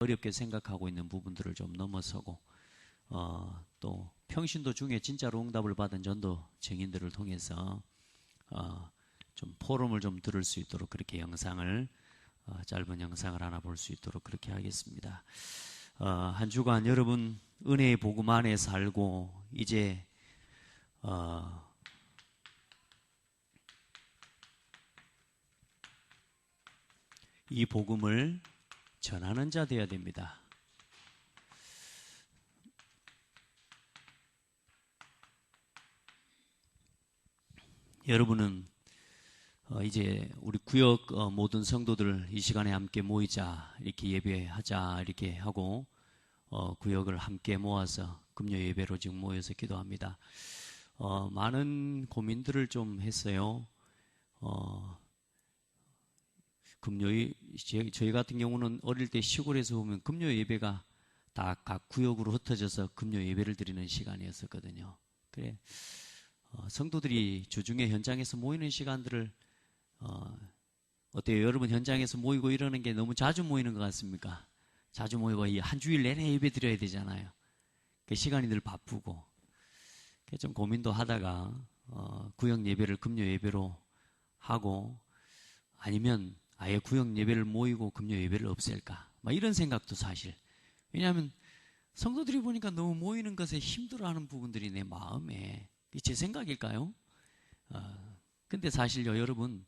어렵게 생각하고 있는 부분들을 좀 넘어서고 또 평신도 중에 진짜로 응답을 받은 전도 증인들을 통해서 좀 포럼을 좀 들을 수 있도록 그렇게 영상을 짧은 영상을 하나 볼 수 있도록 그렇게 하겠습니다. 한 주간 여러분 은혜의 복음 안에 살고 이제 이 복음을 전하는 자 되어야 됩니다. 여러분은 이제 우리 구역 모든 성도들 이 시간에 함께 모이자 이렇게 예배하자 이렇게 하고 구역을 함께 모아서 금요 예배로 지금 모여서 기도합니다. 많은 고민들을 좀 했어요. 저희 같은 경우는 어릴 때 시골에서 보면 금요 예배가 다 각 구역으로 흩어져서 금요 예배를 드리는 시간이었었거든요. 그래 성도들이 주중에 현장에서 모이는 시간들을 어때요? 여러분 현장에서 모이고 이러는 게 너무 자주 모이는 것 같습니까? 자주 모이고 한 주일 내내 예배 드려야 되잖아요. 그 시간이 늘 바쁘고 좀 고민도 하다가 구역 예배를 금요 예배로 하고 아니면 아예 구역 예배를 모이고 금요 예배를 없앨까? 막 이런 생각도 사실. 왜냐하면 성도들이 보니까 너무 모이는 것에 힘들어하는 부분들이 내 마음에 제 생각일까요? 근데 사실요 여러분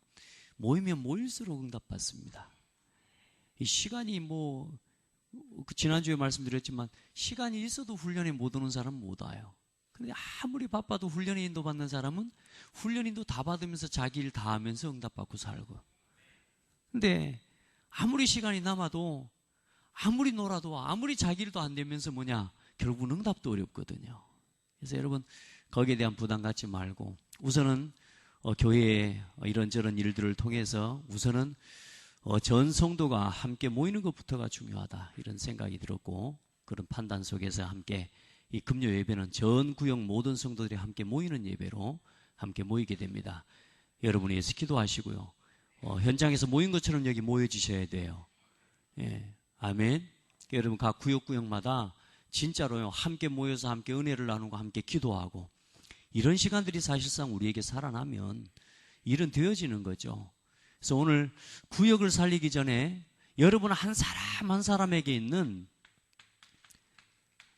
모이면 모일수록 응답받습니다. 이 시간이 지난주에 말씀드렸지만 시간이 있어도 훈련에 못 오는 사람은 못 와요. 근데 아무리 바빠도 훈련에 인도받는 사람은 훈련 인도 다 받으면서 자기 일 다 하면서 응답받고 살고. 근데 아무리 시간이 남아도 아무리 놀아도 아무리 자기 일도 안 되면서 결국은 응답도 어렵거든요. 그래서 여러분 거기에 대한 부담 갖지 말고 우선은 교회의 이런저런 일들을 통해서 우선은 전 성도가 함께 모이는 것부터가 중요하다 이런 생각이 들었고 그런 판단 속에서 함께 이 금요 예배는 전 구역 모든 성도들이 함께 모이는 예배로 함께 모이게 됩니다. 여러분이 위해서 기도하시고요. 현장에서 모인 것처럼 여기 모여주셔야 돼요. 예, 아멘. 여러분 각 구역마다 진짜로요 함께 모여서 함께 은혜를 나누고 함께 기도하고 이런 시간들이 사실상 우리에게 살아나면 일은 되어지는 거죠. 그래서 오늘 구역을 살리기 전에 여러분 한 사람 한 사람에게 있는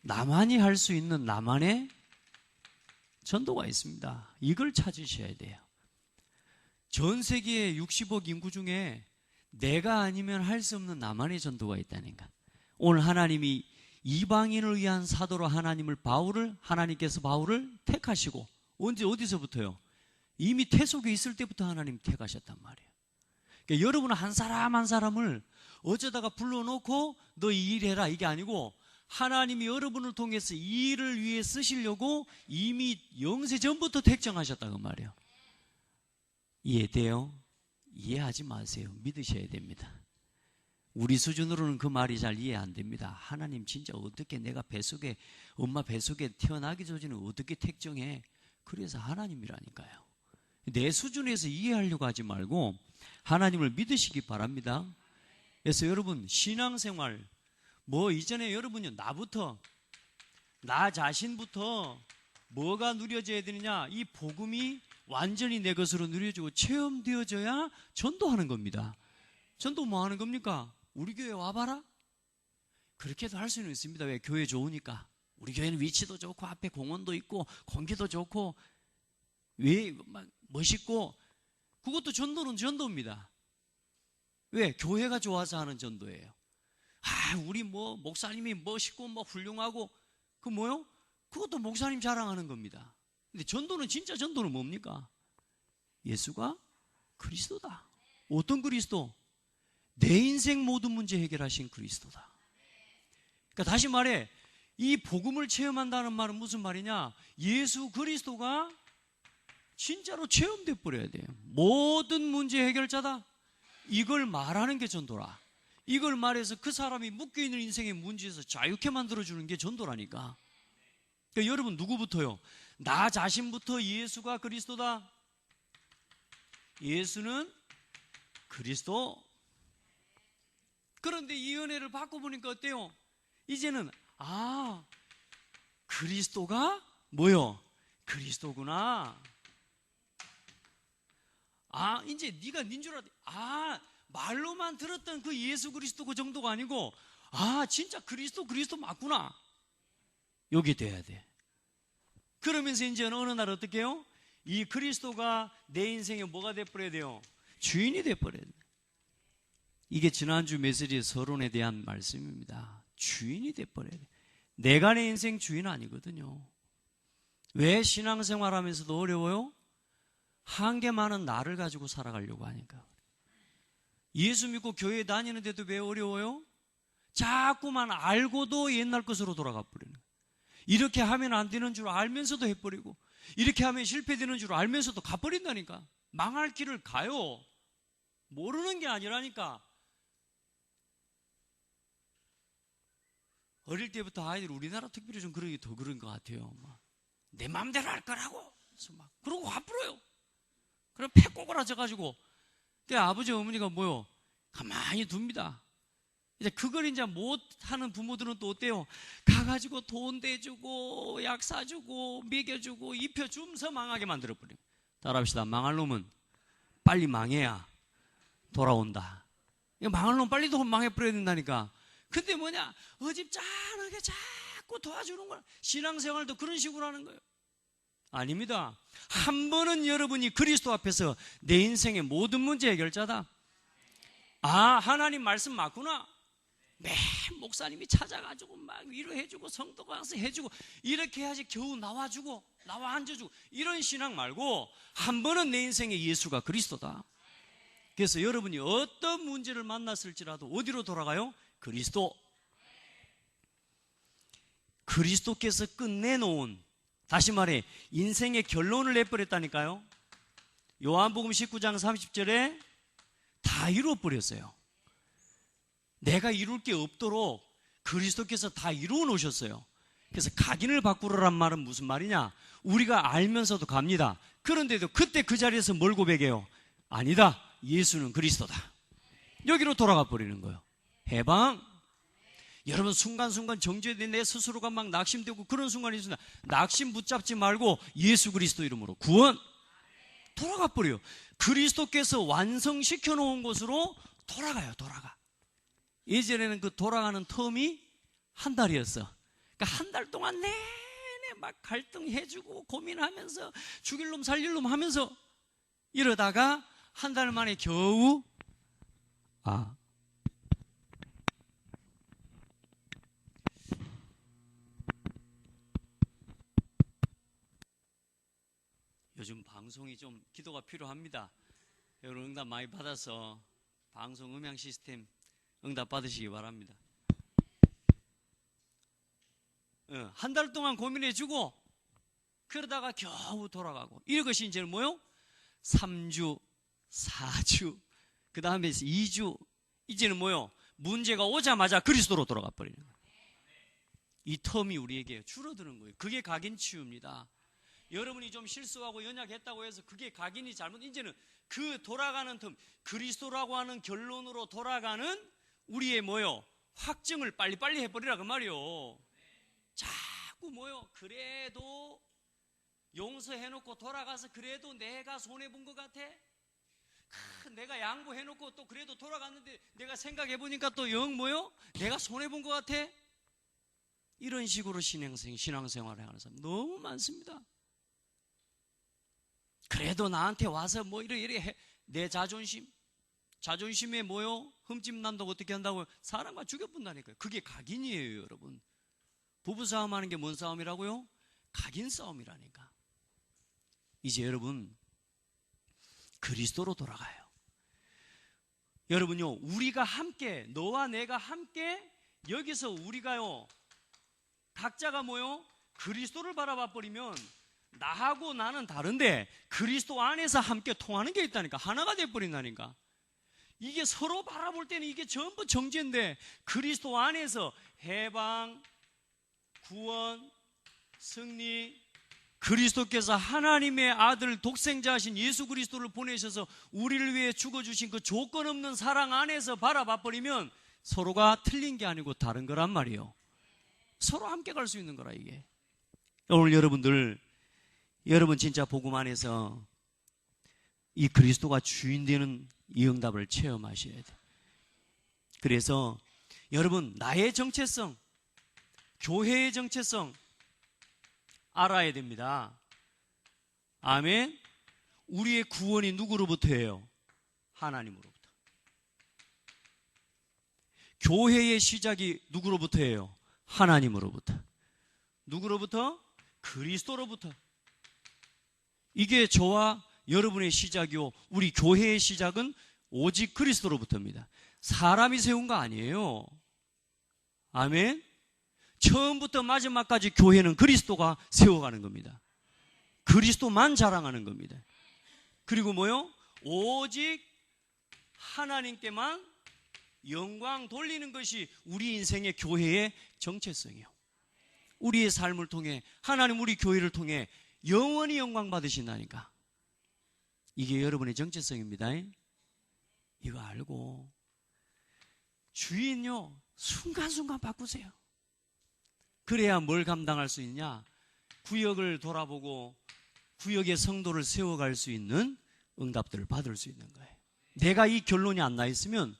나만이 할 수 있는 나만의 전도가 있습니다. 이걸 찾으셔야 돼요. 전 세계 60억 인구 중에 내가 아니면 할 수 없는 나만의 전도가 있다니까. 오늘 하나님이 이방인을 위한 사도로 하나님께서 바울을 택하시고 언제 어디서부터요? 이미 태속에 있을 때부터 하나님 택하셨단 말이에요. 그러니까 여러분 한 사람 한 사람을 어쩌다가 불러놓고 너 이 일 해라 이게 아니고 하나님이 여러분을 통해서 이 일을 위해 쓰시려고 이미 영세 전부터 택정하셨다고 말이에요. 이해돼요? 이해하지 마세요. 믿으셔야 됩니다. 우리 수준으로는 그 말이 잘 이해 안 됩니다. 하나님 진짜 어떻게 내가 엄마 뱃속에 태어나기 전에는 어떻게 택정해? 그래서 하나님이라니까요. 내 수준에서 이해하려고 하지 말고 하나님을 믿으시기 바랍니다. 그래서 여러분 신앙생활 이전에 여러분요 나 자신부터 뭐가 누려져야 되느냐 이 복음이 완전히 내 것으로 누려지고 체험되어져야 전도하는 겁니다. 전도 뭐 하는 겁니까? 우리 교회 와봐라? 그렇게도 할 수는 있습니다. 왜? 교회 좋으니까. 우리 교회는 위치도 좋고 앞에 공원도 있고 공기도 좋고 왜 멋있고 그것도 전도는 전도입니다. 왜? 교회가 좋아서 하는 전도예요. 우리 목사님이 멋있고 훌륭하고 그것도 목사님 자랑하는 겁니다. 근데 진짜 전도는 뭡니까? 예수가 그리스도다. 어떤 그리스도? 내 인생 모든 문제 해결하신 그리스도다. 그러니까 다시 말해 이 복음을 체험한다는 말은 무슨 말이냐? 예수 그리스도가 진짜로 체험돼 버려야 돼요. 모든 문제 해결자다. 이걸 말하는 게 전도라. 이걸 말해서 그 사람이 묶여있는 인생의 문제에서 자유케 만들어주는 게 전도라니까. 그러니까 여러분 누구부터요? 나 자신부터 예수가 그리스도다. 예수는 그리스도. 그런데 이 은혜를 받고 보니까 어때요? 이제는 그리스도가 뭐요? 그리스도구나. 이제 네가 닌 줄 알았. 말로만 들었던 그 예수 그리스도 그 정도가 아니고 진짜 그리스도 맞구나. 여기 돼야 돼. 그러면서 이제 어느 날 어떻게 해요? 이 그리스도가 내 인생에 뭐가 돼버려야 돼요? 주인이 돼버려야 돼. 이게 지난주 메시지의 서론에 대한 말씀입니다. 주인이 돼버려야 돼. 내가 내 인생 주인 아니거든요. 왜 신앙생활 하면서도 어려워요? 한계 많은 나를 가지고 살아가려고 하니까. 예수 믿고 교회 다니는데도 왜 어려워요? 자꾸만 알고도 옛날 것으로 돌아가 버리는 거예요. 이렇게 하면 안 되는 줄 알면서도 해버리고, 이렇게 하면 실패되는 줄 알면서도 가버린다니까. 망할 길을 가요. 모르는 게 아니라니까. 어릴 때부터 아이들, 우리나라 특별히 좀 그런 게 더 그런 것 같아요. 내 마음대로 할 거라고. 그래서 그러고 화풀어요. 그럼 패 꼬그라져가지고. 아버지, 어머니가 뭐요? 가만히 둡니다. 이제 그걸 이제 못하는 부모들은 또 어때요? 가가지고 돈 대주고, 약 사주고, 먹여주고, 입혀주면서 망하게 만들어버려요. 따라합시다. 망할 놈은 빨리 망해야 돌아온다. 망할 놈 빨리 망해버려야 된다니까. 근데 뭐냐? 어집잖하게 자꾸 도와주는 거야. 신앙생활도 그런 식으로 하는 거예요. 아닙니다. 한 번은 여러분이 그리스도 앞에서 내 인생의 모든 문제 해결자다. 하나님 말씀 맞구나. 매 목사님이 찾아가지고 막 위로해주고 성도가 와서 해주고 이렇게 해야지 겨우 나와주고 나와 앉아주고 이런 신앙 말고 한 번은 내 인생에 예수가 그리스도다. 그래서 여러분이 어떤 문제를 만났을지라도 어디로 돌아가요? 그리스도. 그리스도께서 끝내놓은, 다시 말해 인생의 결론을 내버렸다니까요. 요한복음 19장 30절에 다 이루어버렸어요. 내가 이룰 게 없도록 그리스도께서 다 이루어 놓으셨어요. 그래서 각인을 바꾸라란 말은 무슨 말이냐? 우리가 알면서도 갑니다. 그런데도 그때 그 자리에서 뭘 고백해요? 아니다, 예수는 그리스도다. 여기로 돌아가 버리는 거예요. 해방. 여러분, 순간순간 정죄된 내 스스로가 막 낙심되고 그런 순간이 있습니다. 낙심 붙잡지 말고 예수 그리스도 이름으로 구원. 돌아가 버려요. 그리스도께서 완성시켜 놓은 곳으로 돌아가요. 돌아가. 예전에는 그 돌아가는 텀이 한 달이었어. 그러니까 한 달 동안 내내 막 갈등해주고 고민하면서 죽일 놈 살릴 놈 하면서 이러다가 한 달 만에 겨우 요즘 방송이 좀 기도가 필요합니다. 여러분 응답 많이 받아서 방송 음향 시스템 응답 받으시기 바랍니다. 한 달 동안 고민해주고 그러다가 겨우 돌아가고, 이것이 이제 뭐요? 3주, 4주, 그 다음에 2주, 이제는 뭐요? 문제가 오자마자 그리스도로 돌아가 버리는 거예요. 이 텀이 우리에게 줄어드는 거예요. 그게 각인 치유입니다. 여러분이 좀 실수하고 연약했다고 해서 그게 각인이 잘못, 이제는 그 돌아가는 텀, 그리스도라고 하는 결론으로 돌아가는 우리의 뭐요? 확증을 빨리빨리 해버리라 그 말이요. 자꾸 뭐요? 그래도 용서해놓고 돌아가서 그래도 내가 손해본 것 같아? 내가 양보해놓고 또 그래도 돌아갔는데 내가 생각해보니까 또 영 뭐요? 내가 손해본 것 같아? 이런 식으로 신앙생활을 하는 사람 너무 많습니다. 그래도 나한테 와서 뭐 이래 해. 내 자존심에 뭐요? 흠집 난다고 어떻게 한다고요? 사람과 죽여본다니까요. 그게 각인이에요, 여러분. 부부싸움 하는 게 뭔 싸움이라고요? 각인 싸움이라니까. 이제 여러분, 그리스도로 돌아가요. 여러분요, 우리가 함께, 너와 내가 함께 여기서 우리가요, 각자가 뭐요? 그리스도를 바라봐 버리면 나하고 나는 다른데 그리스도 안에서 함께 통하는 게 있다니까. 하나가 돼버린다니까. 이게 서로 바라볼 때는 이게 전부 정죄인데 그리스도 안에서 해방, 구원, 승리, 그리스도께서 하나님의 아들 독생자하신 예수 그리스도를 보내셔서 우리를 위해 죽어주신 그 조건 없는 사랑 안에서 바라봐 버리면 서로가 틀린 게 아니고 다른 거란 말이에요. 서로 함께 갈 수 있는 거라 이게. 오늘 여러분 진짜 복음 안에서 이 그리스도가 주인 되는 이 응답을 체험하셔야 돼요. 그래서 여러분 나의 정체성, 교회의 정체성 알아야 됩니다. 아멘. 우리의 구원이 누구로부터예요? 하나님으로부터. 교회의 시작이 누구로부터예요? 하나님으로부터. 누구로부터? 그리스도로부터. 이게 저와 여러분의 시작이요, 우리 교회의 시작은 오직 그리스도로부터입니다. 사람이 세운 거 아니에요. 아멘. 처음부터 마지막까지 교회는 그리스도가 세워가는 겁니다. 그리스도만 자랑하는 겁니다. 그리고 뭐요? 오직 하나님께만 영광 돌리는 것이 우리 인생의 교회의 정체성이에요. 우리의 삶을 통해 하나님 우리 교회를 통해 영원히 영광 받으신다니까. 이게 여러분의 정체성입니다. 이거 알고 주인요 순간순간 바꾸세요. 그래야 뭘 감당할 수 있냐? 구역을 돌아보고 구역의 성도를 세워갈 수 있는 응답들을 받을 수 있는 거예요. 내가 이 결론이 안 나 있으면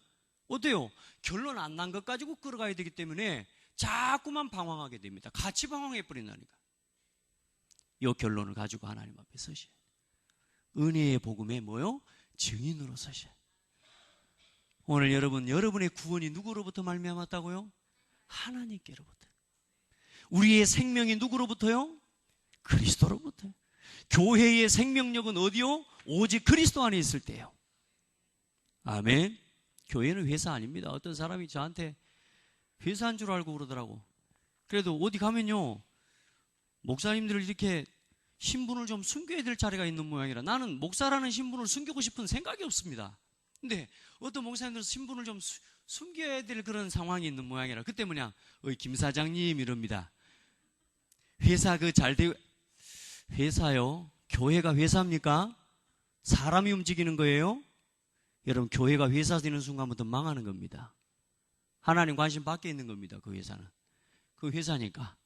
어때요? 결론 안 난 것 가지고 끌어가야 되기 때문에 자꾸만 방황하게 됩니다. 같이 방황해 버린다니까. 이 결론을 가지고 하나님 앞에 서셔야 돼요. 은혜의 복음에 뭐요? 증인으로 서셔야 돼요. 오늘 여러분의 구원이 누구로부터 말미암았다고요? 하나님께로부터. 우리의 생명이 누구로부터요? 그리스도로부터. 교회의 생명력은 어디요? 오직 그리스도 안에 있을 때요. 아멘. 교회는 회사 아닙니다. 어떤 사람이 저한테 회사인 줄 알고 그러더라고. 그래도 어디 가면요, 목사님들을 이렇게 신분을 좀 숨겨야 될 자리가 있는 모양이라 나는 목사라는 신분을 숨기고 싶은 생각이 없습니다. 근데 어떤 목사님들은 신분을 좀 숨겨야 될 그런 상황이 있는 모양이라 그때 뭐냐, 김 사장님 이럽니다. 회사 회사요? 교회가 회사입니까? 사람이 움직이는 거예요? 여러분, 교회가 회사 되는 순간부터 망하는 겁니다. 하나님 관심 밖에 있는 겁니다. 그 회사는. 그 회사니까.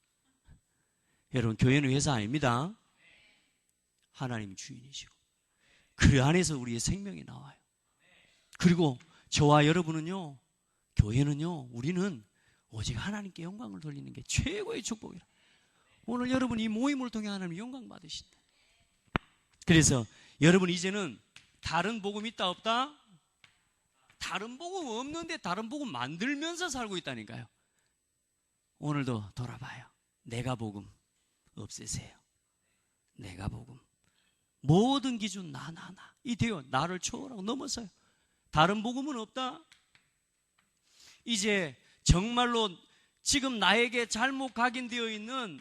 여러분, 교회는 회사 아닙니다. 하나님 주인이시고 그 안에서 우리의 생명이 나와요. 그리고 저와 여러분은요, 교회는요, 우리는 오직 하나님께 영광을 돌리는 게 최고의 축복이라. 오늘 여러분 이 모임을 통해 하나님 영광 받으신다. 그래서 여러분 이제는 다른 복음 있다 없다? 다른 복음 없는데 다른 복음 만들면서 살고 있다니까요. 오늘도 돌아봐요. 내가 복음 없애세요. 내가 복음. 모든 기준 나. 이돼요. 나를 초월하고 넘어서요. 다른 복음은 없다. 이제 정말로 지금 나에게 잘못 각인되어 있는,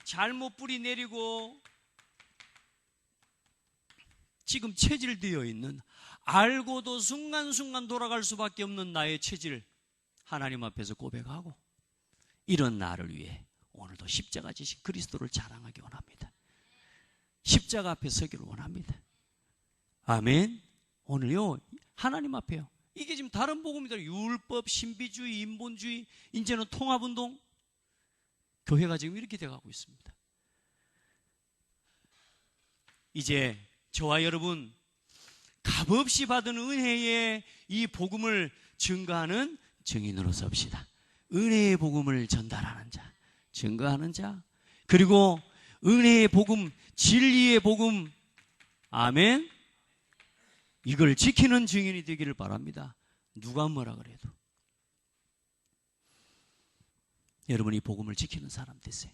잘못 뿌리 내리고 지금 체질되어 있는, 알고도 순간순간 돌아갈 수밖에 없는 나의 체질 하나님 앞에서 고백하고, 이런 나를 위해 오늘도 십자가 지신 그리스도를 자랑하기 원합니다. 십자가 앞에 서기를 원합니다. 아멘. 오늘요 하나님 앞에요. 이게 지금 다른 복음이다. 율법, 신비주의, 인본주의, 이제는 통합운동. 교회가 지금 이렇게 돼가고 있습니다. 이제 저와 여러분 값없이 받은 은혜의 이 복음을 증거하는 증인으로 섭시다. 은혜의 복음을 전달하는 자, 증거하는 자, 그리고 은혜의 복음, 진리의 복음, 아멘, 이걸 지키는 증인이 되기를 바랍니다. 누가 뭐라 그래도. 여러분이 복음을 지키는 사람 되세요.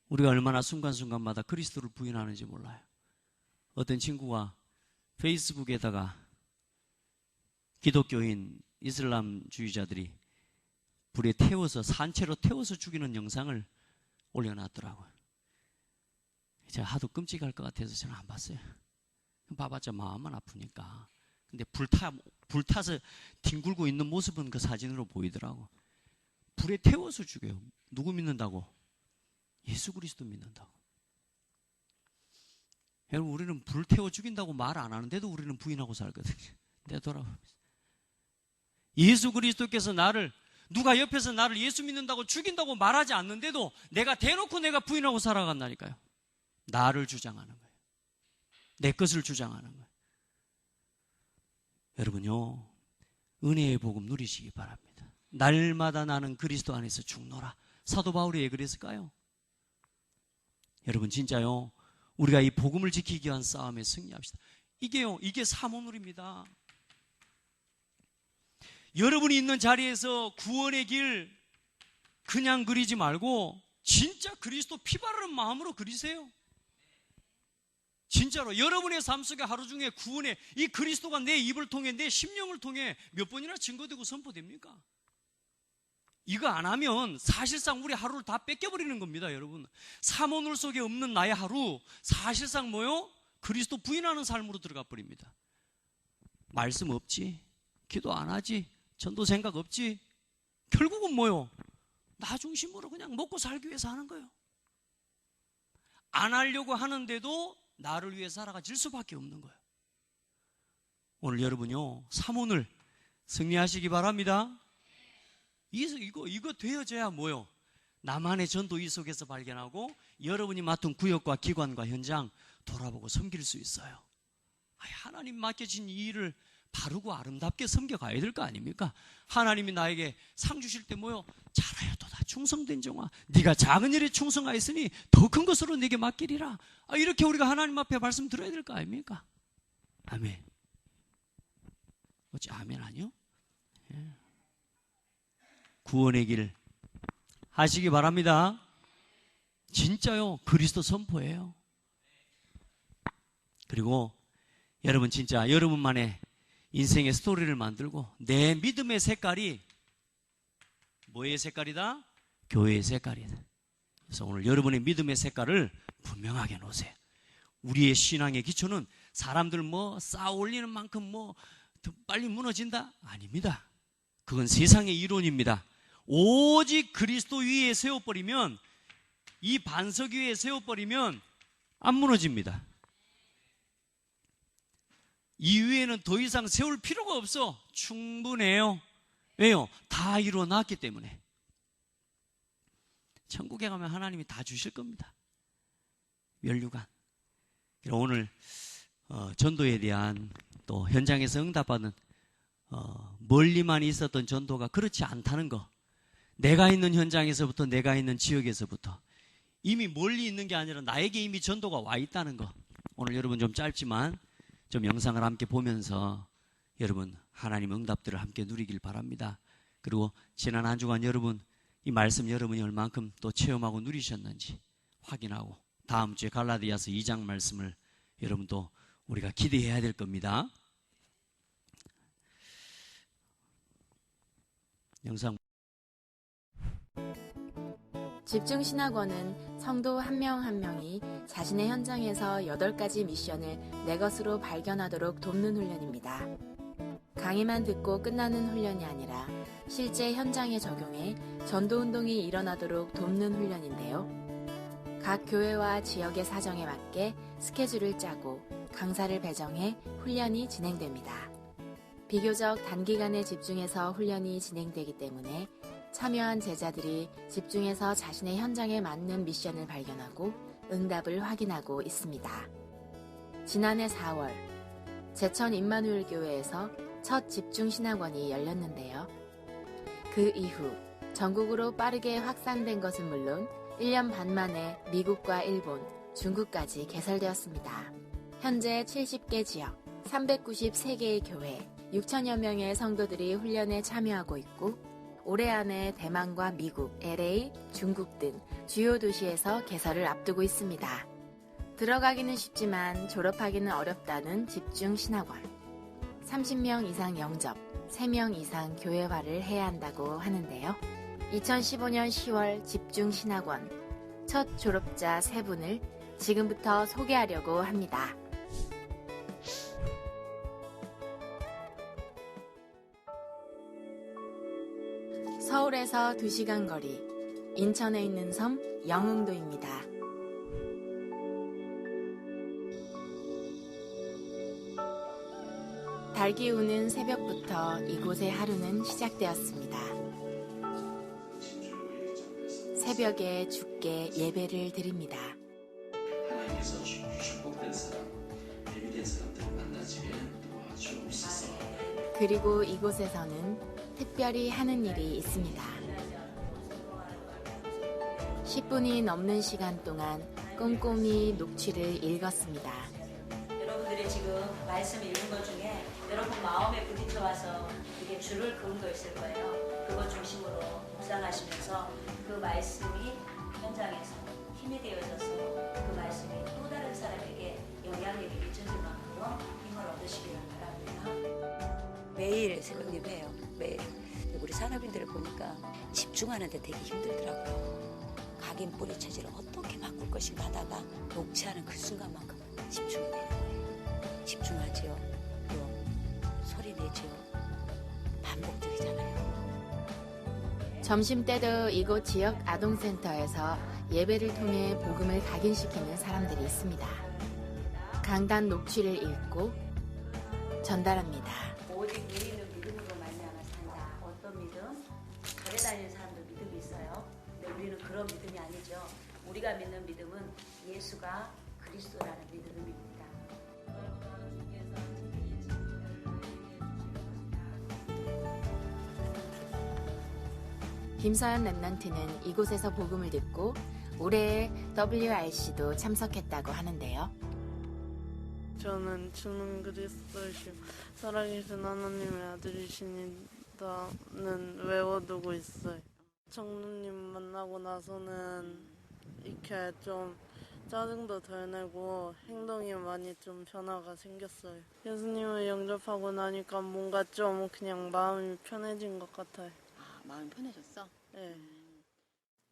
우리가 얼마나 순간순간마다 그리스도를 부인하는지 몰라요. 어떤 친구가 페이스북에다가 기독교인 이슬람주의자들이 불에 태워서, 산채로 태워서 죽이는 영상을 올려놨더라고요. 제가 하도 끔찍할 것 같아서 저는 안 봤어요. 봐봤자 마음만 아프니까. 근데 불타서 뒹굴고 있는 모습은 그 사진으로 보이더라고. 불에 태워서 죽여요. 누구 믿는다고? 예수 그리스도 믿는다고. 여러분, 우리는 불 태워 죽인다고 말 안 하는데도 우리는 부인하고 살거든요. 내가 돌아보면서 예수 그리스도께서 누가 옆에서 나를 예수 믿는다고 죽인다고 말하지 않는데도 내가 대놓고 내가 부인하고 살아간다니까요. 나를 주장하는 거예요. 내 것을 주장하는 거예요. 여러분요, 은혜의 복음 누리시기 바랍니다. 날마다 나는 그리스도 안에서 죽노라. 사도 바울이 왜 그랬을까요? 여러분 진짜요, 우리가 이 복음을 지키기 위한 싸움에 승리합시다. 이게 사모놀입니다. 여러분이 있는 자리에서 구원의 길 그냥 그리지 말고 진짜 그리스도 피 바르는 마음으로 그리세요. 진짜로 여러분의 삶 속에 하루 중에 구원의 이 그리스도가 내 입을 통해 내 심령을 통해 몇 번이나 증거되고 선포됩니까? 이거 안 하면 사실상 우리 하루를 다 뺏겨버리는 겁니다. 여러분, 사모놀 속에 없는 나의 하루 사실상 뭐요? 그리스도 부인하는 삶으로 들어가 버립니다. 말씀 없지, 기도 안 하지, 전도 생각 없지, 결국은 뭐요? 나 중심으로 그냥 먹고 살기 위해서 하는 거예요. 안 하려고 하는데도 나를 위해 살아가질 수밖에 없는 거예요. 오늘 여러분요, 사모늘 승리하시기 바랍니다. 이거 되어져야 뭐요? 나만의 전도 이 속에서 발견하고 여러분이 맡은 구역과 기관과 현장 돌아보고 섬길 수 있어요. 하나님 맡겨진 이 일을 바르고 아름답게 섬겨가야 될 거 아닙니까? 하나님이 나에게 상 주실 때 뭐요? 잘하였도다 충성된 종아, 네가 작은 일에 충성하였으니 더 큰 것으로 네게 맡기리라. 이렇게 우리가 하나님 앞에 말씀 들어야 될 거 아닙니까? 아멘. 어찌 아멘 아니요? 예. 구원의 길 하시기 바랍니다. 진짜요, 그리스도 선포예요. 그리고 여러분 진짜 여러분만의 인생의 스토리를 만들고 내 믿음의 색깔이 뭐의 색깔이다? 교회의 색깔이다. 그래서 오늘 여러분의 믿음의 색깔을 분명하게 놓으세요. 우리의 신앙의 기초는 사람들 쌓아 올리는 만큼 더 빨리 무너진다? 아닙니다. 그건 세상의 이론입니다. 오직 그리스도 위에 세워버리면, 이 반석 위에 세워버리면 안 무너집니다. 이 위에는 더 이상 세울 필요가 없어. 충분해요. 왜요? 다 이루어놨기 때문에. 천국에 가면 하나님이 다 주실 겁니다. 면류관. 오늘 전도에 대한 또 현장에서 응답받는 멀리만 있었던 전도가 그렇지 않다는 거, 내가 있는 현장에서부터, 내가 있는 지역에서부터 이미 멀리 있는 게 아니라 나에게 이미 전도가 와 있다는 거, 오늘 여러분 좀 짧지만 좀 영상을 함께 보면서 여러분 하나님 응답들을 함께 누리길 바랍니다. 그리고 지난 한 주간 여러분 이 말씀 여러분이 얼만큼 또 체험하고 누리셨는지 확인하고 다음 주에 갈라디아서 2장 말씀을 여러분 또 우리가 기대해야 될 겁니다. 영상. 집중신학원은 성도 한 명 한 명이 자신의 현장에서 8가지 미션을 내 것으로 발견하도록 돕는 훈련입니다. 강의만 듣고 끝나는 훈련이 아니라 실제 현장에 적용해 전도운동이 일어나도록 돕는 훈련인데요. 각 교회와 지역의 사정에 맞게 스케줄을 짜고 강사를 배정해 훈련이 진행됩니다. 비교적 단기간에 집중해서 훈련이 진행되기 때문에 참여한 제자들이 집중해서 자신의 현장에 맞는 미션을 발견하고 응답을 확인하고 있습니다. 지난해 4월 제천 임마누엘 교회에서 첫 집중신학원이 열렸는데요. 그 이후 전국으로 빠르게 확산된 것은 물론 1년 반 만에 미국과 일본, 중국까지 개설되었습니다. 현재 70개 지역, 393개의 교회, 6천여 명의 성도들이 훈련에 참여하고 있고 올해 안에 대만과 미국, LA, 중국 등 주요 도시에서 개설을 앞두고 있습니다. 들어가기는 쉽지만 졸업하기는 어렵다는 집중신학원. 30명 이상 영접, 3명 이상 교회화를 해야 한다고 하는데요. 2015년 10월 집중신학원 첫 졸업자 3분을 지금부터 소개하려고 합니다. 서울에서 2시간 거리, 인천에 있는 섬 영흥도입니다. 달기 우는 새벽부터 이곳의 하루는 시작되었습니다. 새벽에 주께 예배를 드립니다. 하나님께서 축복된 사람, 예비된 사람들을 만나지게 도와주옵소서. 그리고 이곳에서는 특별히 하는 일이 있습니다. 10분이 넘는 시간 동안 꼼꼼히 녹취를 읽었습니다. 여러분들이 지금 말씀 읽은 것 중에 여러분 마음에 부딪혀 와서 이게 줄을 그은 거 있을 거예요. 그거 중심으로 묵상하시면서 그 말씀이 현장에서 힘이 되어져서 그 말씀이 또 다른 사람에게 영향력이 미쳐질 만큼으로 힘을 얻으시기를 바랍니다. 매일 새벽 예배해요. 매일. 우리 산업인들을 보니까 집중하는데 되게 힘들더라고요. 각인 뿌리 체질을 어떻게 바꿀 것인가 하다가 녹취하는 그 순간만큼은 집중이 되는 거예요. 집중하지요. 또 소리 내지요. 반복적이잖아요. 점심때도 이곳 지역 아동센터에서 예배를 통해 복음을 각인시키는 사람들이 있습니다. 강단 녹취를 읽고 전달합니다. 오직 우리는 믿음으로 말미암아 산다. 어떤 믿음? 절에 다니는 사람도 믿음이 있어요. 근데 우리는 그런 믿음이 아니죠. 우리가 믿는 믿음은 예수가 그리스도라는 믿음입니다. 김서연 랩런트는 이곳에서 복음을 듣고 올해의 WRC도 참석했다고 하는데요. 저는 주는 그리스도이시오 살아계신 하나님의 아들이시니다는 외워두고 있어요. 장로님 만나고 나서는 이렇게 좀 짜증도 덜 내고 행동이 많이 좀 변화가 생겼어요. 예수님을 영접하고 나니까 뭔가 좀 그냥 마음이 편해진 것 같아요. 아, 마음이 편해졌어? 네.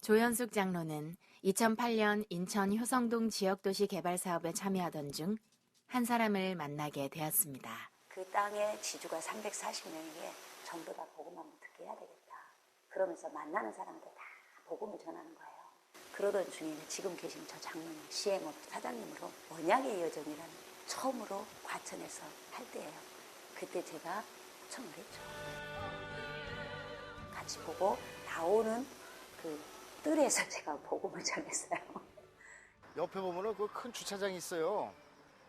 조현숙 장로는 2008년 인천 효성동 지역도시 개발 사업에 참여하던 중 한 사람을 만나게 되었습니다. 그 땅에 지주가 340명이게 전부 다 복음 한번 듣게 해야 되겠다. 그러면서 만나는 사람들 다 복음을 전하는 거예요. 그러던 중에 지금 계신 저 장로님, 시행업 사장님으로 언약의 여정이라는 처음으로 과천에서 할 때예요. 그때 제가 초청을 했죠. 같이 보고 나오는 그 뜰에서 제가 복음을 전했어요. 옆에 보면은 그 큰 주차장이 있어요.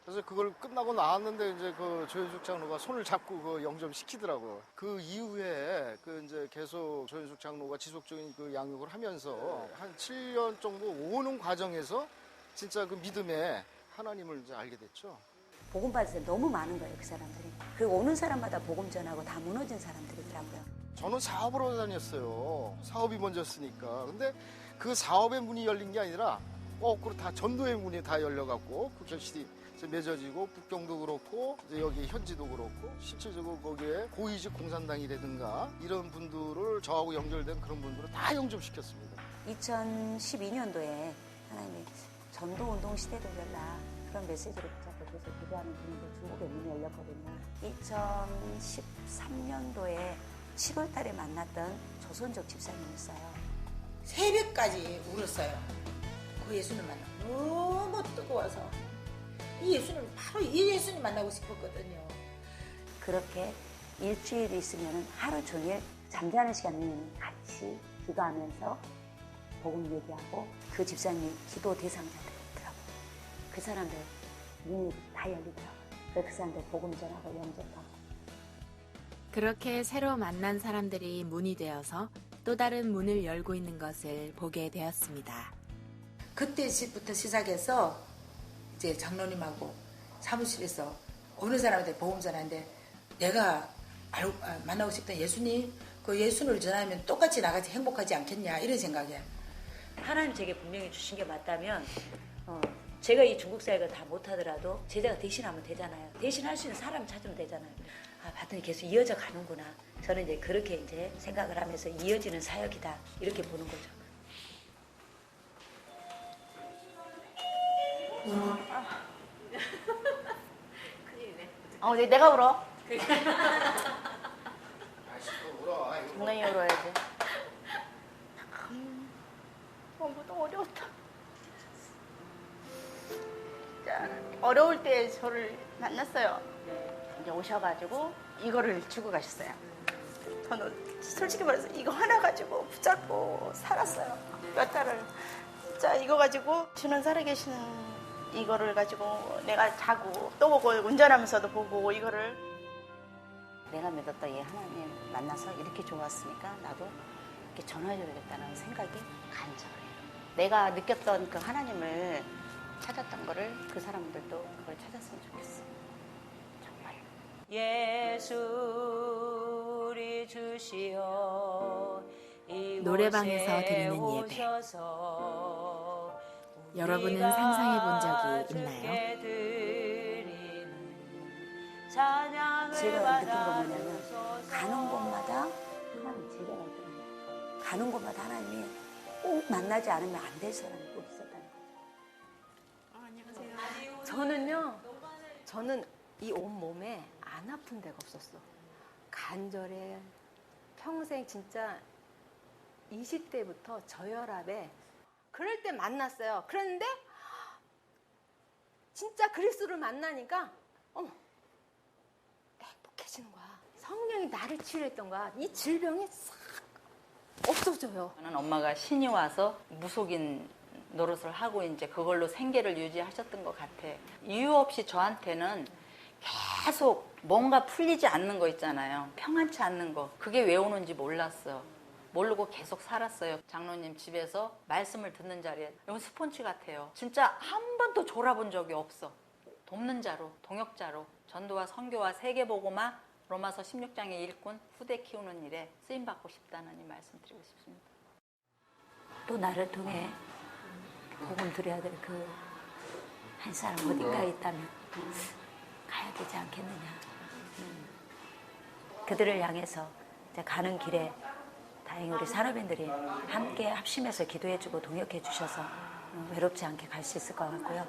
그래서 그걸 끝나고 나왔는데 이제 그 조현숙 장로가 손을 잡고 그 영접시키더라고요. 그 이후에 그 이제 계속 조현숙 장로가 지속적인 그 양육을 하면서 한 7년 정도 오는 과정에서 진짜 그 믿음에 하나님을 이제 알게 됐죠. 복음 받을 때 너무 많은 거예요, 그 사람들이. 그리고 오는 사람마다 복음 전하고 다 무너진 사람들이더라고요. 저는 사업으로 다녔어요. 사업이 먼저였으니까. 근데 그 사업의 문이 열린 게 아니라 거꾸로 다 전도의 문이 다 열려갖고 국전시대 맺어지고 북경도 그렇고 이제 여기 현지도 그렇고 실질적으로 거기에 고위직 공산당이라든가 이런 분들을 저하고 연결된 그런 분들을 다 영접시켰습니다. 2012년도에 하나님이 전도운동 시대도 열라 그런 메시지를 붙잡고 계속 기도하는 중인데 중국의 문이 열렸거든요. 2013년도에 7월 달에 만났던 조선족 집사님이 있어요. 새벽까지 울었어요. 그 예수님 만나고 너무 뜨거워서 이 예수님 바로 이 예수님 만나고 싶었거든요. 그렇게 일주일이 있으면 하루 종일 잠자는 시간에는 같이 기도하면서 복음 얘기하고 그 집사님이 기도 대상자들이더라고요. 그 사람들 문이 다 열리더라고요. 그 사람들 복음 전하고 영접하고. 그렇게 새로 만난 사람들이 문이 되어서 또 다른 문을 열고 있는 것을 보게 되었습니다. 그때부터 시작해서 이제 장로님하고 사무실에서 어느 사람한테 복음 전하는데 내가 만나고 싶던 예수님 그 예수를 전하면 똑같이 나같이 행복하지 않겠냐 이런 생각이야. 하나님 제게 분명히 주신 게 맞다면 제가 이 중국 사역을 다 못하더라도 제자가 대신하면 되잖아요. 대신할 수 있는 사람 찾으면 되잖아요. 아, 봤더니 계속 이어져 가는구나. 저는 이제 그렇게 이제 생각을 하면서 이어지는 사역이다 이렇게 보는 거죠. 큰일이네. 내가 울어. 분명히 울어야지. 너무 어려웠다. 진짜 어려울 때 저를 만났어요. 이제 오셔가지고 이거를 주고 가셨어요. 저는 솔직히 말해서 이거 하나 가지고 붙잡고 살았어요. 몇 달을. 진짜 이거 가지고 주는 살아계시는 이거를 가지고 내가 자고 또 보고 운전하면서도 보고 이거를 내가 믿었던 이 하나님 만나서 이렇게 좋았으니까 나도 이렇게 전화해줘야겠다는 생각이 간절해요. 내가 느꼈던 그 하나님을 찾았던 거를 그 사람들도 그걸 찾았으면 좋겠어. 정말. 예수 우리 주시오 노래방에서 드리는 예배. 여러분은 상상해 본 적이 있나요? 제가 느낀 건 뭐냐면 가는 곳마다 하나님 제가 가는 곳마다 하나님이 꼭 만나지 않으면 안 될 사람이 꼭 있었다는 거죠. 저는 이 온몸에 안 아픈 데가 없었어. 간절해. 평생 진짜 20대부터 저혈압에 그럴 때 만났어요. 그런데 진짜 그리스도를 만나니까 행복해지는 거야. 성령이 나를 치유했던 거야. 이 질병이 싹 없어져요. 저는 엄마가 신이 와서 무속인 노릇을 하고 이제 그걸로 생계를 유지하셨던 것 같아. 이유 없이 저한테는 계속 뭔가 풀리지 않는 거 있잖아요. 평안치 않는 거. 그게 왜 오는지 몰랐어. 모르고 계속 살았어요. 장로님 집에서 말씀을 듣는 자리에 이건 스폰지 같아요. 진짜 한 번도 졸아본 적이 없어. 돕는 자로, 동역자로, 전도와 선교와 세계복음화, 로마서 16장의 일꾼, 후대 키우는 일에 쓰임받고 싶다는 이 말씀드리고 싶습니다. 또 나를 통해 복음 드려야 될 그 한 사람 어딘가에 있다면 가야 되지 않겠느냐. 그들을 향해서 이제 가는 길에 다행히 우리 산업인들이 함께 합심해서 기도해주고 동역해주셔서 외롭지 않게 갈 수 있을 것 같고요.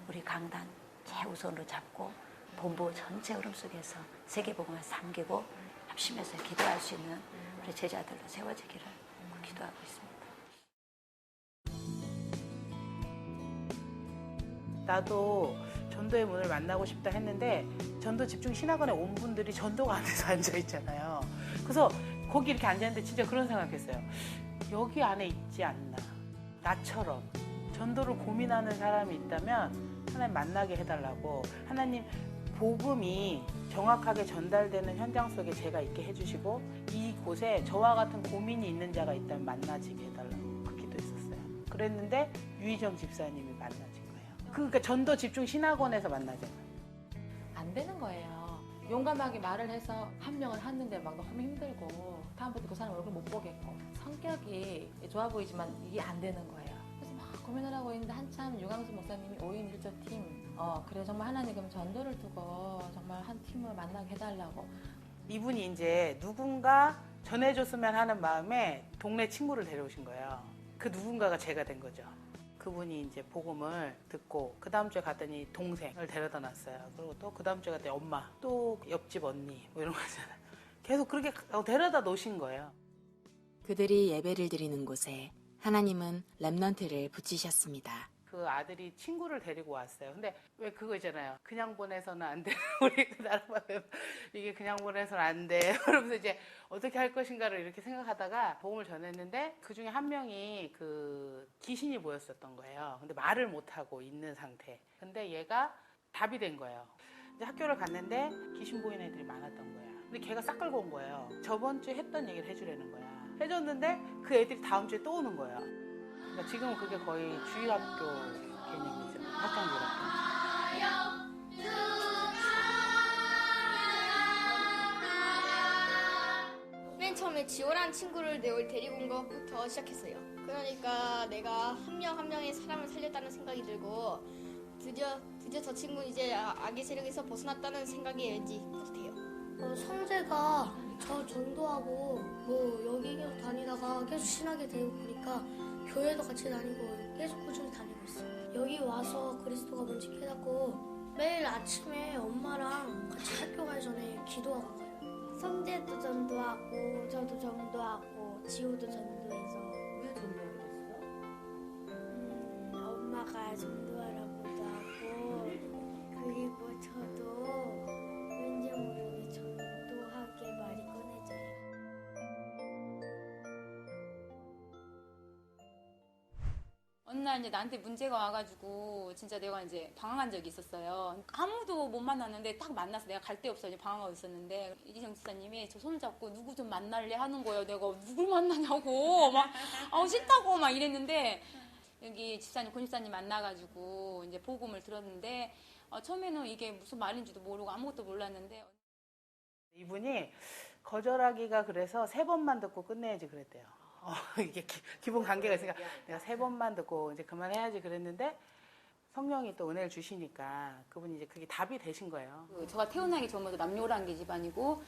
우리 강단 최우선으로 잡고 본부 전체 흐름 속에서 세계복음을 삼기고 합심해서 기도할 수 있는 우리 제자들로 세워지기를 기도하고 있습니다. 나도 전도의 문을 만나고 싶다 했는데 전도 집중 신학원에 온 분들이 전도가 안 돼서 앉아 있잖아요. 그래서 거기 이렇게 앉았는데 진짜 그런 생각했어요. 여기 안에 있지 않나. 나처럼 전도를 고민하는 사람이 있다면 하나님 만나게 해달라고. 하나님 복음이 정확하게 전달되는 현장 속에 제가 있게 해주시고 이곳에 저와 같은 고민이 있는 자가 있다면 만나지게 해달라고 그 기도했었어요. 그랬는데 유희정 집사님이 만나진 거예요. 그러니까 전도 집중 신학원에서 만나잖아요. 안 되는 거예요. 용감하게 말을 해서 한 명을 하는데 막 너무 힘들고 다음부터 그 사람 얼굴 못 보겠고 성격이 좋아 보이지만 이게 안 되는 거예요. 그래서 막 고민을 하고 있는데 한참 유광수 목사님이 5인 1조 팀 그래 정말 하나님 그럼 전도를 두고 정말 한 팀을 만나게 해달라고. 이분이 이제 누군가 전해줬으면 하는 마음에 동네 친구를 데려오신 거예요. 그 누군가가 제가 된 거죠. 그분이 이제 복음을 듣고 그 다음 주에 갔더니 동생을 데려다 놨어요. 그리고 또 그 다음 주에 갔더니 엄마, 또 옆집 언니 뭐 이런 거 있잖아요. 계속 그렇게 데려다 놓으신 거예요. 그들이 예배를 드리는 곳에 하나님은 랩넌트를 붙이셨습니다. 그 아들이 친구를 데리고 왔어요. 근데 왜 그거 있잖아요. 그냥 보내서는 안 돼. 우리 그 나라 이게 그냥 보내서는 안 돼. 그러면서 이제 어떻게 할 것인가를 이렇게 생각하다가 복음을 전했는데 그 중에 한 명이 그 귀신이 보였었던 거예요. 근데 말을 못 하고 있는 상태. 근데 얘가 답이 된 거예요. 이제 학교를 갔는데 귀신 보이는 애들이 많았던 거야. 근데 걔가 싹 끌고 온 거예요. 저번 주에 했던 얘기를 해주려는 거야. 해줬는데 그 애들이 다음 주에 또 오는 거예요. 그러니까 지금은 그게 거의 주일학교 개념이죠. 학창주일학교. 맨 처음에 지호라는 친구를 데리고 온 것부터 시작했어요. 그러니까 내가 한 명 한 명의 사람을 살렸다는 생각이 들고 드디어 저 친구는 이제 악의 세력에서 벗어났다는 생각이 왠지 뿌듯해요. 성재가 저 전도하고 여기 계속 다니다가 계속 신하게 되고 보니까 교회도 같이 다니고 계속 꾸준히 다니고 있어요. 여기 와서 그리스도가 뭔지 깨닫고 매일 아침에 엄마랑 같이 학교 가기 전에 기도하고 가요. 성재도 전도하고 저도 전도하고 지호도 전도해서. 왜 전도하게 됐어? 엄마가 전도하라고도 하고 그리고 저도 왠지 날 이제 나한테 문제가 와가지고 진짜 내가 이제 방황한 적이 있었어요. 아무도 못 만났는데 딱 만나서 내가 갈 데 없어 이제 방황하고 있었는데 이기정 지사님이 저 손을 잡고 누구 좀 만날래 하는 거예요. 내가 누굴 만나냐고 막 싫다고 막 이랬는데 여기 집사님 권 집사님 만나가지고 이제 복음을 들었는데 처음에는 이게 무슨 말인지도 모르고 아무것도 몰랐는데 이분이 거절하기가 그래서 3번만 듣고 끝내야지 그랬대요. 이게 기본 관계가 있으니까 내가 3번만 듣고 이제 그만해야지 그랬는데 성령이 또 은혜를 주시니까 그분이 이제 그게 답이 되신 거예요. 제가 태어나기 전부터 남녀란계 집안이고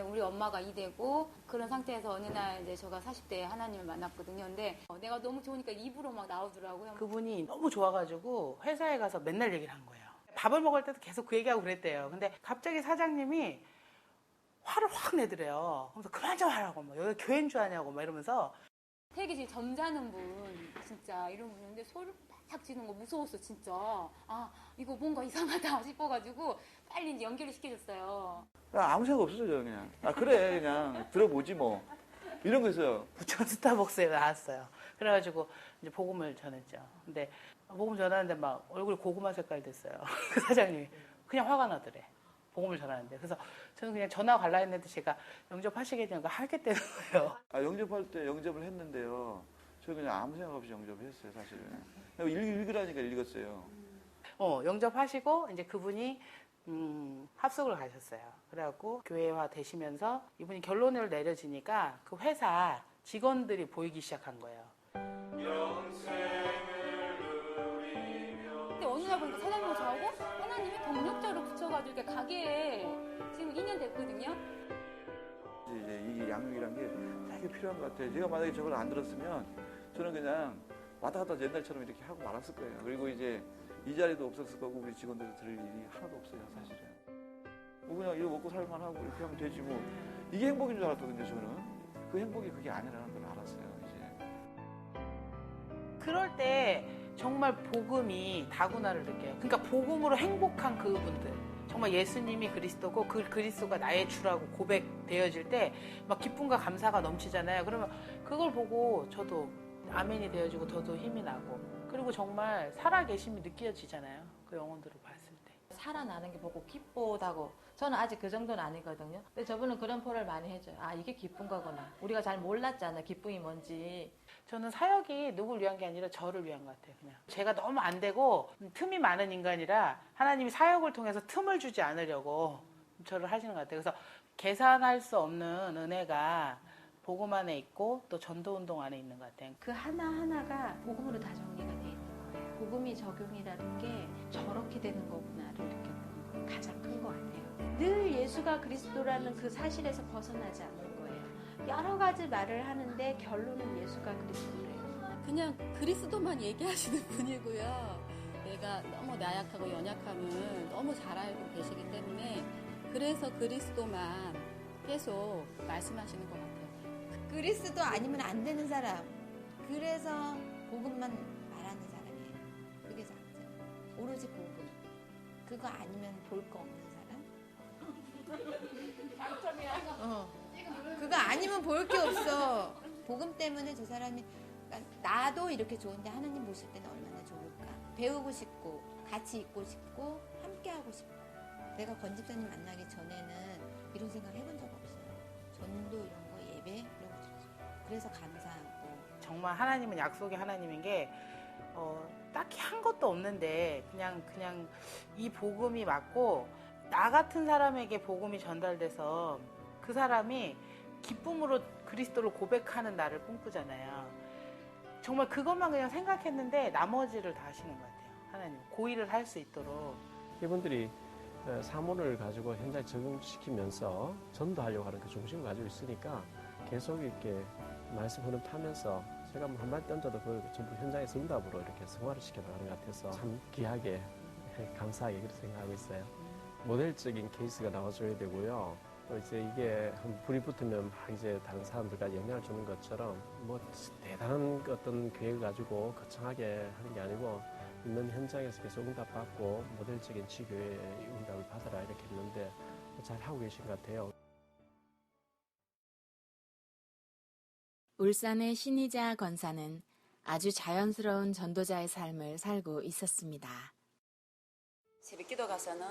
우리 엄마가 이대고 그런 상태에서 어느 날 이제 제가 40대에 하나님을 만났거든요. 근데 내가 너무 좋으니까 입으로 막 나오더라고요. 그분이 너무 좋아가지고 회사에 가서 맨날 얘기를 한 거예요. 밥을 먹을 때도 계속 그 얘기하고 그랬대요. 근데 갑자기 사장님이 화를 확 내더래요. 그래서 그만 좀 하라고, 뭐 여기 교회인 줄 아냐고, 막 이러면서. 되게 지금 점잖은 분, 진짜 이런 분인데 소리를 막 지는 거 무서웠어, 진짜. 이거 뭔가 이상하다 싶어가지고 빨리 이제 연결을 시켜줬어요. 아무 생각 없었어요, 그냥. 그래, 그냥 들어보지 뭐. 이런 거 있어요. 부천 스타벅스에 나왔어요. 그래가지고 이제 복음을 전했죠. 근데 복음 전하는데 막 얼굴이 고구마 색깔 됐어요. 그 사장님이 그냥 화가 나더래. 복음을 전하는데. 그래서 저는 그냥 전화 갈라 했는데 제가 영접하시게 되니까 하겠다는 거예요. 영접할 때 영접을 했는데요. 저 그냥 아무 생각 없이 영접을 했어요, 사실은. 읽으라니까 읽었어요. 영접하시고 이제 그분이 합숙을 가셨어요. 그래갖고 교회화 되시면서 이분이 결론을 내려지니까 그 회사 직원들이 보이기 시작한 거예요. 근데 어느 날 보니까 사장님과 저하고 하나님이 경력자로 붙여가지고 이렇게 가게에 지금 2년 됐거든요. 이제 이 양육이란 게 되게 필요한 것 같아요. 제가 만약에 저걸 안 들었으면 저는 그냥 왔다 갔다 옛날처럼 이렇게 하고 말았을 거예요. 그리고 이제 이 자리도 없었을 거고 우리 직원들도 들을 일이 하나도 없어요, 사실은. 뭐 그냥 이거 먹고 살만 하고 이렇게 하면 되지 뭐. 이게 행복인 줄 알았거든요, 저는. 그 행복이 그게 아니라는 걸 알았어요, 이제. 그럴 때 정말 복음이 다구나를 느껴요. 그러니까 복음으로 행복한 그분들. 정말 예수님이 그리스도고 그 그리스도가 나의 주라고 고백되어질 때 막 기쁨과 감사가 넘치잖아요. 그러면 그걸 보고 저도 아멘이 되어지고 저도 힘이 나고 그리고 정말 살아계심이 느껴지잖아요. 그 영혼들을 봤을 때. 살아나는 게 보고 기쁘다고. 저는 아직 그 정도는 아니거든요. 근데 저분은 그런 표를 많이 해줘요. 이게 기쁜 거구나. 우리가 잘 몰랐잖아. 기쁨이 뭔지. 저는 사역이 누굴 위한 게 아니라 저를 위한 것 같아요. 그냥 제가 너무 안 되고 틈이 많은 인간이라 하나님이 사역을 통해서 틈을 주지 않으려고 저를 하시는 것 같아요. 그래서 계산할 수 없는 은혜가 복음 안에 있고 또 전도운동 안에 있는 것 같아요. 그 하나하나가 복음으로 다 정리가 돼 있는 거예요. 복음이 적용이라는 게 저렇게 되는 거구나를 느꼈던 거 가장 큰 것 같아요. 늘 예수가 그리스도라는 그 사실에서 벗어나지 않는 거예요. 여러 가지 말을 하는데 결론은 예수가 그리스도래요. 그냥 그리스도만 얘기하시는 분이고요. 내가 너무 나약하고 연약함을 너무 잘 알고 계시기 때문에 그래서 그리스도만 계속 말씀하시는 것 같아요. 그리스도 아니면 안 되는 사람. 그래서 복음만 말하는 사람이에요. 그게 장점. 오로지 복음. 그거 아니면 볼 거 없는 사람. 장점이야. 그거 아니면 볼 게 없어. 복음 때문에 저 사람이 그러니까 나도 이렇게 좋은데 하나님 보실 때는 얼마나 좋을까. 배우고 싶고 같이 있고 싶고 함께 하고 싶고. 내가 권 집사님 만나기 전에는 이런 생각 해본 적 없어요. 전도 이런 거 예배 이런 거 들었어요. 그래서 감사하고. 정말 하나님은 약속의 하나님인 게 딱히 한 것도 없는데 그냥 이 복음이 맞고 나 같은 사람에게 복음이 전달돼서 그 사람이 기쁨으로 그리스도를 고백하는 나를 꿈꾸잖아요. 정말 그것만 그냥 생각했는데 나머지를 다 하시는 것 같아요. 하나님 고의를 할 수 있도록. 이분들이 사모를 가지고 현장에 적용시키면서 전도하려고 하는 그 중심을 가지고 있으니까 계속 이렇게 말씀 흐름 타면서 제가 뭐 한마디 던져도 그 전부 현장에서 응답으로 이렇게 승화를 시켜나가는 것 같아서 참 귀하게 감사하게 그렇게 생각하고 있어요. 모델적인 케이스가 나와줘야 되고요. 또 이제 이게 불이 붙으면 막 이제 다른 사람들까지 영향을 주는 것처럼 뭐 대단한 어떤 계획을 가지고 거창하게 하는 게 아니고 있는 현장에서 계속 응답받고 모델적인 지교의 응답을 받아라 이렇게 했는데 잘 하고 계신 것 같아요. 울산의 신의자 권사는 아주 자연스러운 전도자의 삶을 살고 있었습니다. 새벽기도 가서는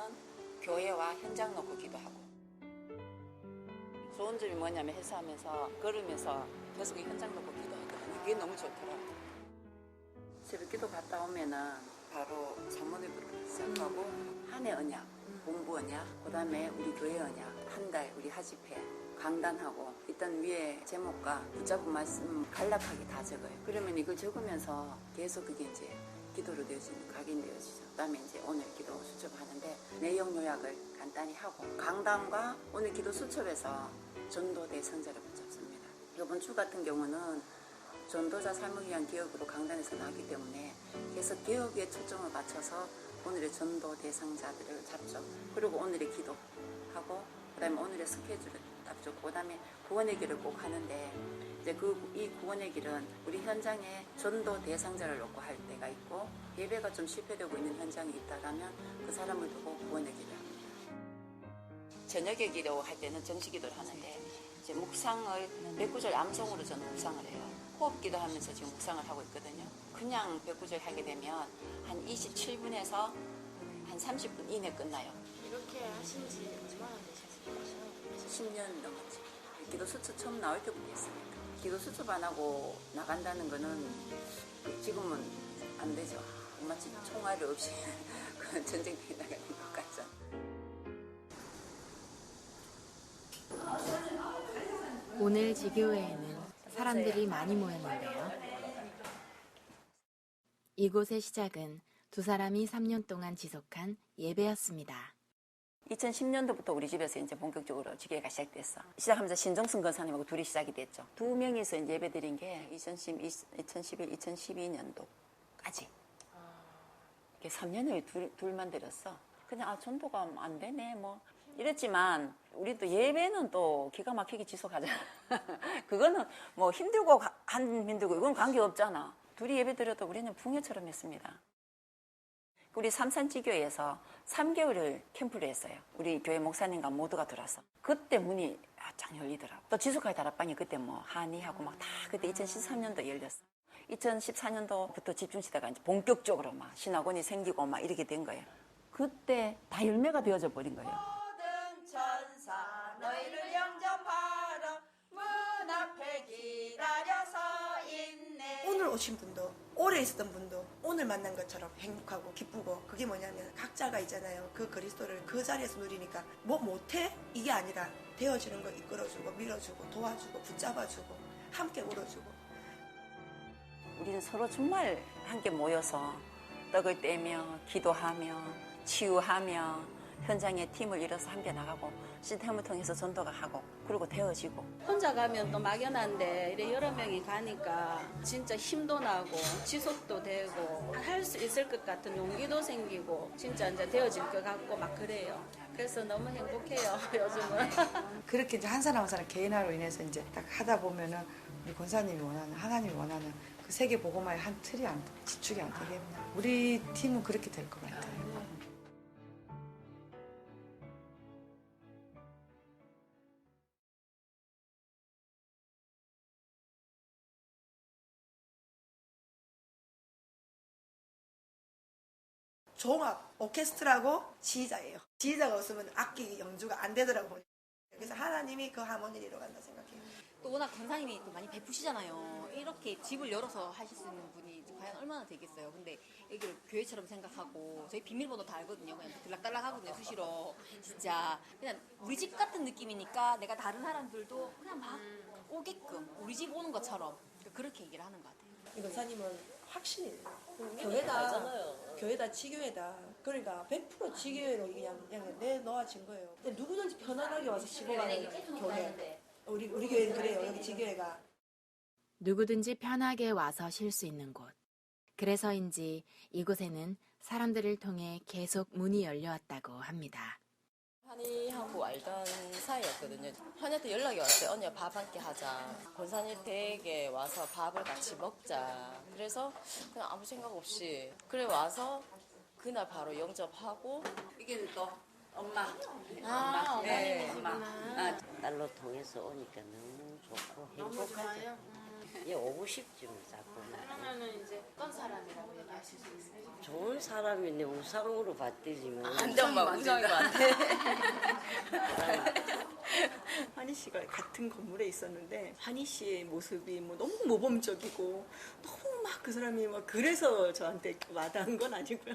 교회와 현장 놓고 기도하고, 좋은 점이 뭐냐면 회사하면서 걸으면서 계속 현장 놓고 기도하거든요. 그게 너무 좋더라고요. 새벽기도 갔다 오면은 바로 사모님부터 시작하고 한 해 언약, 공부 언약, 그다음에 우리 교회 언약, 한 달 우리 하집회, 강단하고 일단 위에 제목과 붙잡은 말씀 간략하게 다 적어요. 그러면 이걸 적으면서 계속 그게 이제 기도로 되어지는 각인되어지죠. 그다음에 이제 오늘 기도 수첩하는데 내용 요약을 간단히 하고, 강단과 오늘 기도 수첩에서 전도 대상자를 붙잡습니다. 이번 주 같은 경우는 전도자 삶을 위한 개혁으로 강단에서 나왔기 때문에 계속 개혁에 초점을 맞춰서 오늘의 전도 대상자들을 잡죠. 그리고 오늘의 기도하고, 그다음에 오늘의 스케줄을 딱 줬고, 그다음에 구원의 길을 꼭 하는데, 이제 이 구원의 길은 우리 현장에 전도 대상자를 놓고 할 때가 있고, 예배가 좀 실패되고 있는 현장이 있다라면 그 사람을 두고 구원의 길을 합니다. 저녁에 기도할 때는 정식 기도를 하는데, 이제 묵상을 109절 암송으로 저는 묵상을 해요. 호흡 기도하면서 지금 묵상을 하고 있거든요. 그냥 109절 하게 되면 한 27분에서 한 30분 이내 끝나요. 이렇게 하신 지 얼마나 되셨어요? 10년 넘었죠. 기도 수첩 처음 나올 때부터 했습니다. 기도 수첩 안 하고 나간다는 거는 지금은 안 되죠. 마치 총알이 없이 그런 전쟁터에 나가는 것 같죠. 오늘 지교회에는 사람들이 많이 모였는데요. 이곳의 시작은 두 사람이 3년 동안 지속한 예배였습니다. 2010년도부터 우리 집에서 이제 본격적으로 지교회가 시작됐어. 시작하면서 신종승 권사님하고 둘이 시작이 됐죠. 두 명이서 이제 예배 드린 게 2011, 2012년도까지. 이게 3년을 둘만 드렸어. 그냥 전도가 안 되네 뭐 이랬지만, 우리 또 예배는 또 기가 막히게 지속하잖아. 그거는 뭐 힘들고 안 힘들고 이건 관계없잖아. 둘이 예배 드려도 우리는 붕해처럼 했습니다. 우리 삼산지교회에서 3개월을 캠프를 했어요. 우리 교회 목사님과 모두가 들어서. 그때 문이 쫙 열리더라고. 또 지속할 다락방이 그때 뭐 한의하고 막 다 그때 2013년도에 열렸어. 2014년도부터 집중시대가 이제 본격적으로 막 신학원이 생기고 막 이렇게 된 거예요. 그때 다 열매가 되어져 버린 거예요. 모든 천사 너희를 영접하러 문 앞에 기다려서 있네. 오늘 오신 분도 오래 있었던 분도 오늘 만난 것처럼 행복하고 기쁘고, 그게 뭐냐면 각자가 있잖아요. 그 그리스도를 그 자리에서 누리니까 뭐 못해? 이게 아니라 되어주는 거 이끌어주고 밀어주고 도와주고 붙잡아주고 함께 울어주고. 우리는 서로 정말 함께 모여서 떡을 떼며 기도하며 치유하며 현장에 팀을 이뤄서 함께 나가고 시스템을 통해서 전도가 하고, 그리고 되어지고. 혼자 가면 또 막연한데 이래 여러 명이 가니까 진짜 힘도 나고 지속도 되고 할 수 있을 것 같은 용기도 생기고 진짜 이제 되어질 것 같고 막 그래요. 그래서 너무 행복해요 요즘은. 그렇게 이제 한 사람 한 사람 개인화로 인해서 이제 딱 하다 보면은 우리 권사님이 원하는, 하나님이 원하는 그 세계 복음화의 한 틀이 지축이 안 되게 합니다. 우리 팀은 그렇게 될 것 같아요. 종합 오케스트라고 지휘자예요. 지휘자가 없으면 악기 연주가 안 되더라고요. 그래서 하나님이 그 하모니를 이뤄간다 생각해요. 또 워낙 권사님이 또 많이 베푸시잖아요. 이렇게 집을 열어서 하실 수 있는 분이 과연 얼마나 되겠어요. 근데 여기를 교회처럼 생각하고 저희 비밀번호 다 알거든요. 그냥 들락달락 하거든요. 수시로. 진짜 그냥 우리 집 같은 느낌이니까 내가 다른 사람들도 그냥 막 오게끔 우리 집 오는 것처럼 그렇게 얘기를 하는 것 같아요. 이 권사님은 확신이에요. 알잖아요. 교회다 지교회다. 그러니까 100% 지교회로 그냥 내놓아진 거예요. 근데 누구든지 편안하게 와서 쉬고가는 교회. 우리 교회는 그래요. 여기 지교회가. 누구든지 편하게 와서 쉴 수 있는 곳. 그래서인지 이곳에는 사람들을 통해 계속 문이 열려왔다고 합니다. 한이하고 알던 사이였거든요. 현이한테 연락이 왔어요. 언니야 밥 함께 하자. 권사님 댁에 와서 밥을 같이 먹자. 그래서 그냥 아무 생각 없이 그래 와서 그날 바로 영접하고. 이게 또 엄마. 엄마님이시구나. 엄마. 딸로 통해서 오니까 너무 좋고 행복하죠. 예, 오고 싶지 뭐 자꾸. 그러면은 이제 어떤 사람이라고 얘기하실 수 있어요? 좋은 사람인데 우상으로 봤더지 뭐. 안 돼, 엄마, 우상이면 안 돼. 환희 씨가 같은 건물에 있었는데 환희 씨의 모습이 뭐 너무 모범적이고 너무 막 그 사람이 막 그래서 저한테 와닿은 건 아니고요.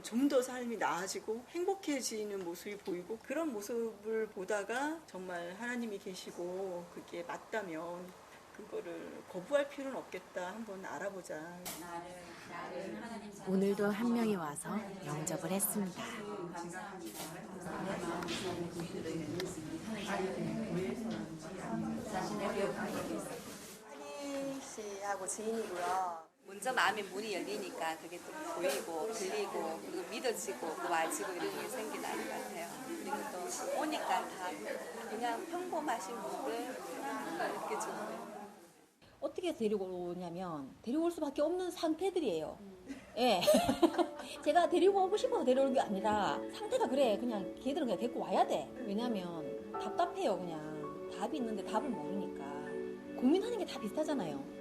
좀 더 삶이 나아지고 행복해지는 모습이 보이고 그런 모습을 보다가 정말 하나님이 계시고 그게 맞다면 그거를 거부할 필요는 없겠다. 한번 알아보자. 오늘도 한 명이 와서 영접을 했습니다. 환희 씨하고 지인이고요. 먼저 마음의 문이 열리니까 그게 또 보이고 들리고 그리고 믿어지고 또 와지고 이런 게 생기는 것 같아요. 그리고 또 오니까 다 그냥 평범하신 분들 이렇게 좀 어떻게 데리고 오냐면 데리고 올 수밖에 없는 상태들이에요. 예. 제가 데리고 오고 싶어서 데려오는 게 아니라 상태가 그래. 그냥 걔들은 그냥 데리고 와야 돼. 왜냐면 답답해요. 그냥 답이 있는데 답을 모르니까 고민하는 게 다 비슷하잖아요.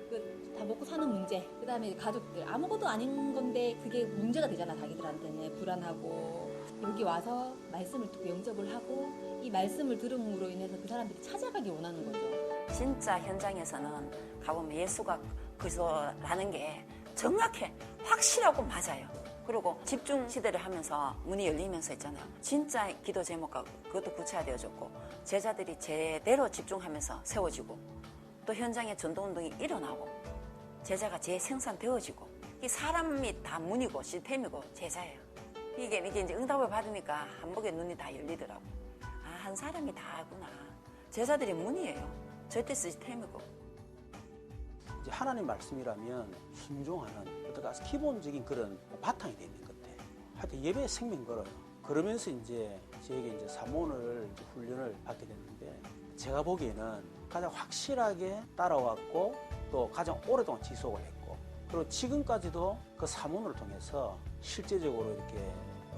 다 먹고 사는 문제, 그 다음에 가족들 아무것도 아닌 건데 그게 문제가 되잖아. 자기들한테는 불안하고 여기 와서 말씀을 듣고 영접을 하고 이 말씀을 들음으로 인해서 그 사람들이 찾아가기 원하는 거죠. 진짜 현장에서는 가보면 예수가 그리스도라는 게 정확해, 확실하고 맞아요. 그리고 집중 시대를 하면서 문이 열리면서 있잖아요. 진짜 기도 제목과 그것도 구체화되어졌고 제자들이 제대로 집중하면서 세워지고 또 현장에 전도운동이 일어나고 제자가 재생산되어지고 이 사람이 다 문이고 시스템이고 제자예요. 이게 이제 응답을 받으니까 한복에 눈이 다 열리더라고. 아, 한 사람이 다구나. 제자들이 문이에요. 절대 시스템이고. 이제 하나님 말씀이라면 순종하는 어떤 기본적인 그런 바탕이 되는 것 같아요. 하여튼 예배에 생명 걸어요. 그러면서 이제 저에게 이제 사모를 훈련을 받게 됐는데 제가 보기에는 가장 확실하게 따라왔고 또 가장 오랫동안 지속을 했고 그리고 지금까지도 그 사모를 통해서 실제적으로 이렇게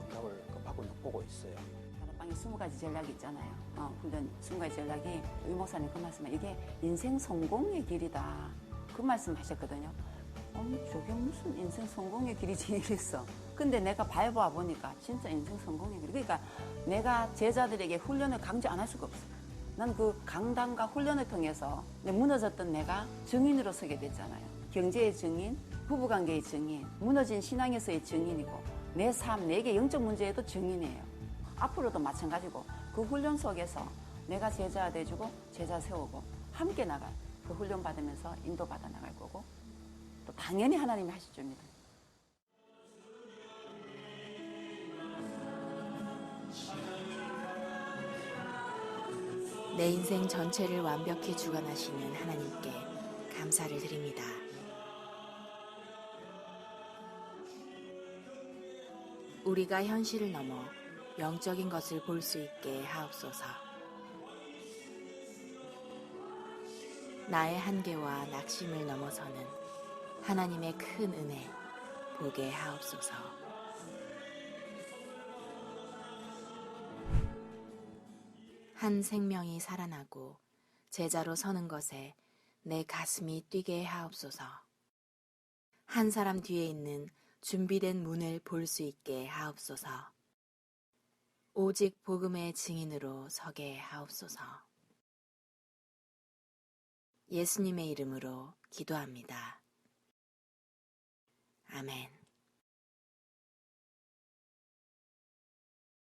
응답을 받고 보고 있어요. 다락방에 20가지 전략이 있잖아요. 훈련 20가지 전략이 의 목사님 그 말씀은 이게 인생 성공의 길이다. 그 말씀 하셨거든요. 저게 무슨 인생 성공의 길이지 이랬어. 근데 내가 밟아 보니까 진짜 인생 성공의 길. 그러니까 내가 제자들에게 훈련을 강조 안 할 수가 없어. 난 그 강단과 훈련을 통해서 무너졌던 내가 증인으로 서게 됐잖아요. 경제의 증인, 부부관계의 증인, 무너진 신앙에서의 증인이고 내 삶, 내게 영적 문제에도 증인이에요. 앞으로도 마찬가지고 그 훈련 속에서 내가 제자 돼주고 제자 세우고 함께 나갈 그 훈련 받으면서 인도받아 나갈 거고 또 당연히 하나님이 하실 줄입니다. 내 인생 전체를 완벽히 주관하시는 하나님께 감사를 드립니다. 우리가 현실을 넘어 영적인 것을 볼 수 있게 하옵소서. 나의 한계와 낙심을 넘어서는 하나님의 큰 은혜 보게 하옵소서. 한 생명이 살아나고 제자로 서는 것에 내 가슴이 뛰게 하옵소서. 한 사람 뒤에 있는 준비된 문을 볼 수 있게 하옵소서. 오직 복음의 증인으로 서게 하옵소서. 예수님의 이름으로 기도합니다. 아멘.